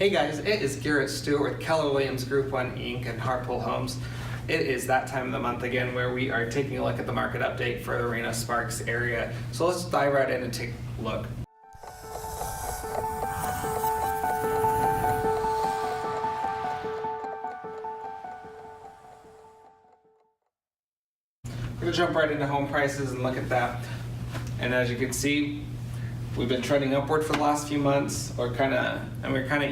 Hey guys, it is Garrett Stewart with Keller Williams Group 1 Inc. and Hartwell Homes. It is that time of the month again where we are taking a look at the market update for the Reno Sparks area. So let's dive right in and take a look. We're going to jump right into home prices and look at that. And as you can see, we've been trending upward for the last few months, we're kind of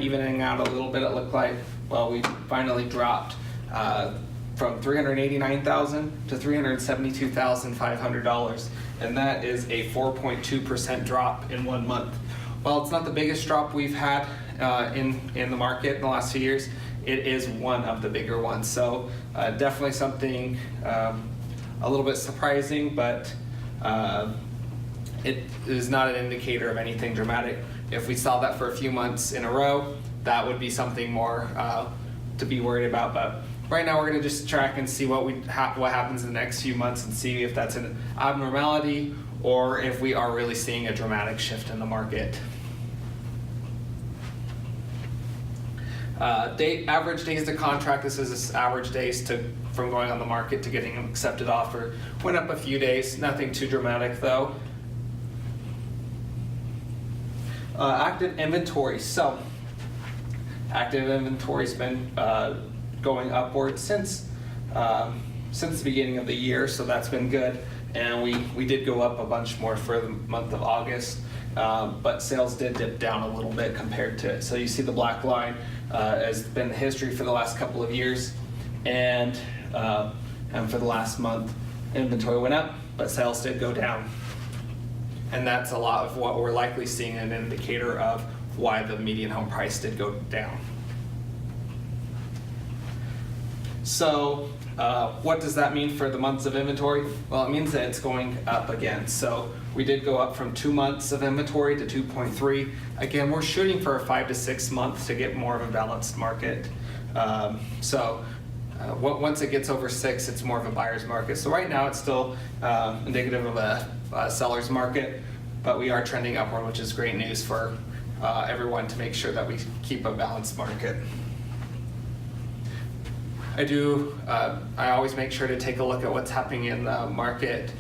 evening out a little bit. It looked like, well, we finally dropped from $389,000 to $372,500, and that is a 4.2% drop in 1 month. While it's not the biggest drop we've had in the market in the last few years, it is one of the bigger ones. So definitely something a little bit surprising, but it is not an indicator of anything dramatic. If we saw that for a few months in a row, that would be something more to be worried about. But right now, we're going to just track and see what happens in the next few months and see if that's an abnormality or if we are really seeing a dramatic shift in the market. Average days to contract. This is average days from going on the market to getting an accepted offer. Went up a few days. Nothing too dramatic though. Active inventory. So, active inventory's been going upward since the beginning of the year, so that's been good. And we did go up a bunch more for the month of August, but sales did dip down a little bit compared to it. So you see the black line has been the history for the last couple of years, and for the last month, inventory went up, but sales did go down. And that's a lot of what we're likely seeing, an indicator of why the median home price did go down. So what does that mean for the months of inventory? Well, it means that it's going up again. So we did go up from 2 months of inventory to 2.3. Again, we're shooting for a 5 to 6 months to get more of a balanced market. Once it gets over 6, it's more of a buyer's market. So right now it's still indicative of a seller's market, but we are trending upward, which is great news for everyone to make sure that we keep a balanced market. I always make sure to take a look at what's happening in the market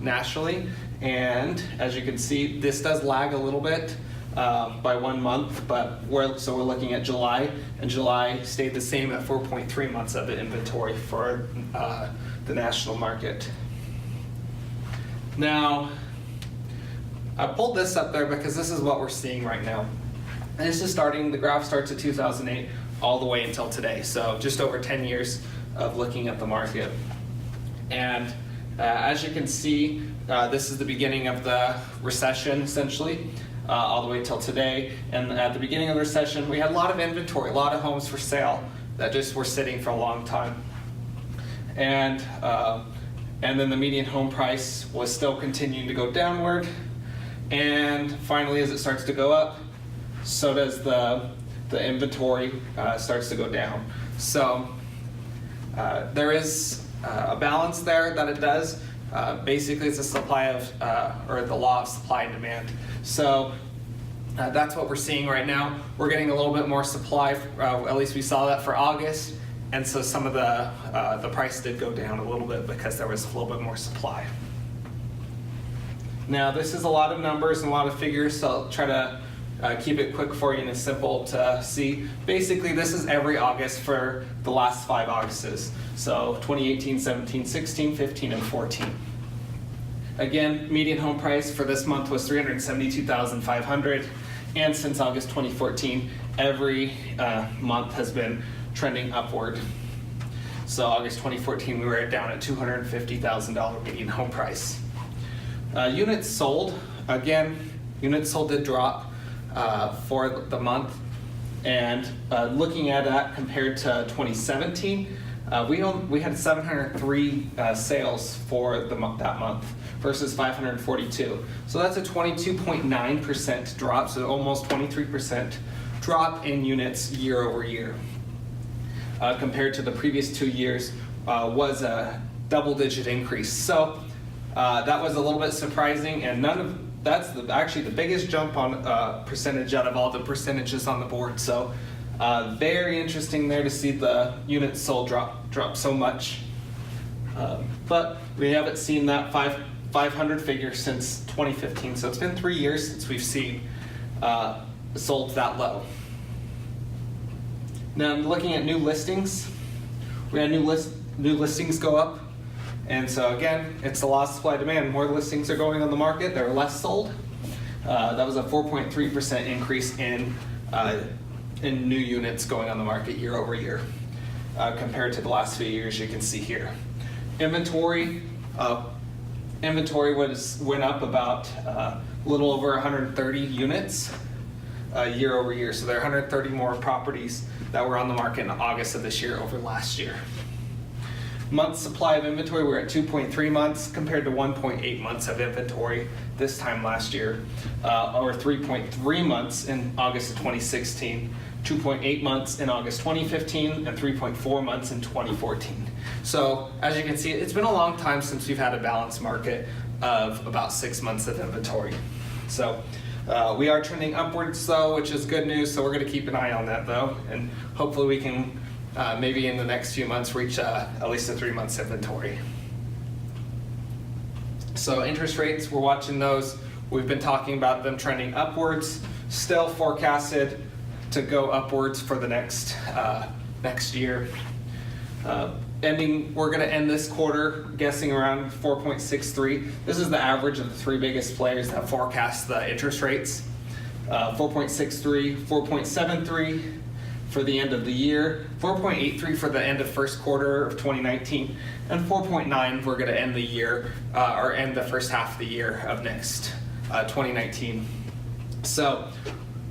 nationally, and as you can see, this does lag a little bit by 1 month, but we're looking at July, and July stayed the same at 4.3 months of inventory for the national market. Now, I pulled this up there because this is what we're seeing right now. And this is the graph starts at 2008 all the way until today. So just over 10 years of looking at the market. And as you can see, this is the beginning of the recession, essentially, all the way till today. And at the beginning of the recession, we had a lot of inventory, a lot of homes for sale that just were sitting for a long time. And then the median home price was still continuing to go downward. And finally, as it starts to go up, so does the inventory starts to go down. So there is a balance there that it does. Basically, it's a supply of, or the law of supply and demand. So that's what we're seeing right now. We're getting a little bit more supply, at least we saw that for August. And so some of the price did go down a little bit because there was a little bit more supply. Now this is a lot of numbers and a lot of figures, so I'll try to keep it quick for you and it's simple to see. Basically, this is every August for the last 5 Augusts. So 2018, 17, 16, 15, and 14. Again, median home price for this month was $372,500, and since August 2014, every month has been trending upward. So August 2014, we were down at $250,000 median home price. Units sold, again, units sold did drop for the month, and looking at that compared to 2017, we had 703 sales for that month versus 542. So that's a 22.9% drop, so almost 23% drop in units year over year. Compared to the previous 2 years was a double-digit increase. So that was a little bit surprising, and that's actually the biggest jump on percentage out of all the percentages on the board. So very interesting there to see the units sold drop so much. But we haven't seen that 500 figure since 2015. So it's been 3 years since we've seen sold that low. Now looking at new listings, we had new listings go up. And so again, it's the law of supply demand. More listings are going on the market, there are less sold. That was a 4.3% increase in new units going on the market year over year compared to the last few years. You can see here. Inventory went up about a little over 130 units year over year. So there are 130 more properties that were on the market in August of this year over last year. Months supply of inventory, we're at 2.3 months compared to 1.8 months of inventory this time last year, or 3.3 months in August of 2016, 2.8 months in August 2015, and 3.4 months in 2014. So as you can see, it's been a long time since we've had a balanced market of about 6 months of inventory. So we are trending upwards though, which is good news. So we're going to keep an eye on that though, and hopefully we can maybe in the next few months reach at least a 3 months inventory. So interest rates, we're watching those. We've been talking about them trending upwards, still forecasted to go upwards for the next year. We're going to end this quarter guessing around 4.63. This is the average of the 3 biggest players that forecast the interest rates. 4.63, 4.73 for the end of the year, 4.83 for the end of first quarter of 2019, and 4.9 we're going to end the year, or end the first half of the year of next 2019. So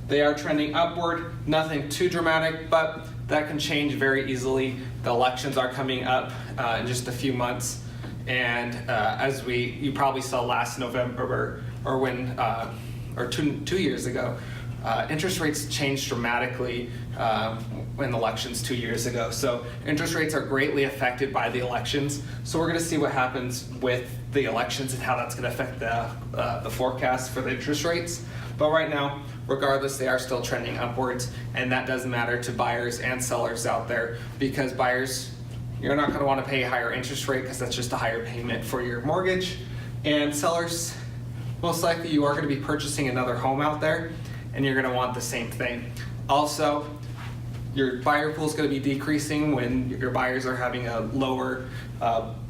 they are trending upward, nothing too dramatic, but that can change very easily. The elections are coming up in just a few months, and as you probably saw last November, or 2 years ago, interest rates changed dramatically in elections 2 years ago. So interest rates are greatly affected by the elections. So we're going to see what happens with the elections and how that's going to affect the forecast for the interest rates. But right now, regardless, they are still trending upwards, and that does matter to buyers and sellers out there, because buyers, you're not going to want to pay a higher interest rate because that's just a higher payment for your mortgage. And sellers, most likely you are going to be purchasing another home out there, and you're going to want the same thing. Also, your buyer pool is going to be decreasing when your buyers are having a lower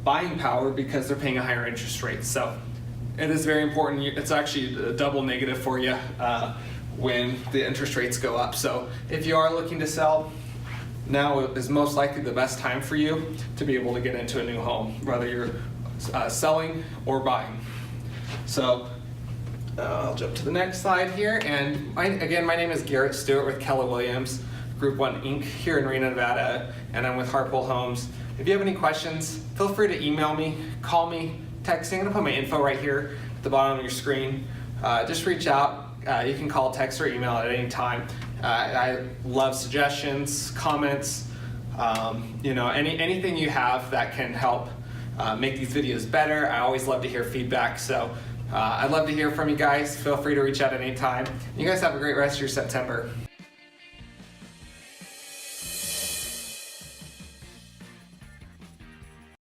buying power because they're paying a higher interest rate. So it is very important. It's actually a double negative for you when the interest rates go up. So if you are looking to sell, now is most likely the best time for you to be able to get into a new home, whether you're selling or buying. So I'll jump to the next slide here. And again, my name is Garrett Stewart with Keller Williams, Group 1 Inc. here in Reno, Nevada, and I'm with Harpole Homes. If you have any questions, feel free to email me, call me, text me. I'm going to put my info right here at the bottom of your screen. Just reach out. You can call, text, or email at any time. I love suggestions, comments, anything you have that can help make these videos better. I always love to hear feedback. So I'd love to hear from you guys. Feel free to reach out at any time. You guys have a great rest of your September.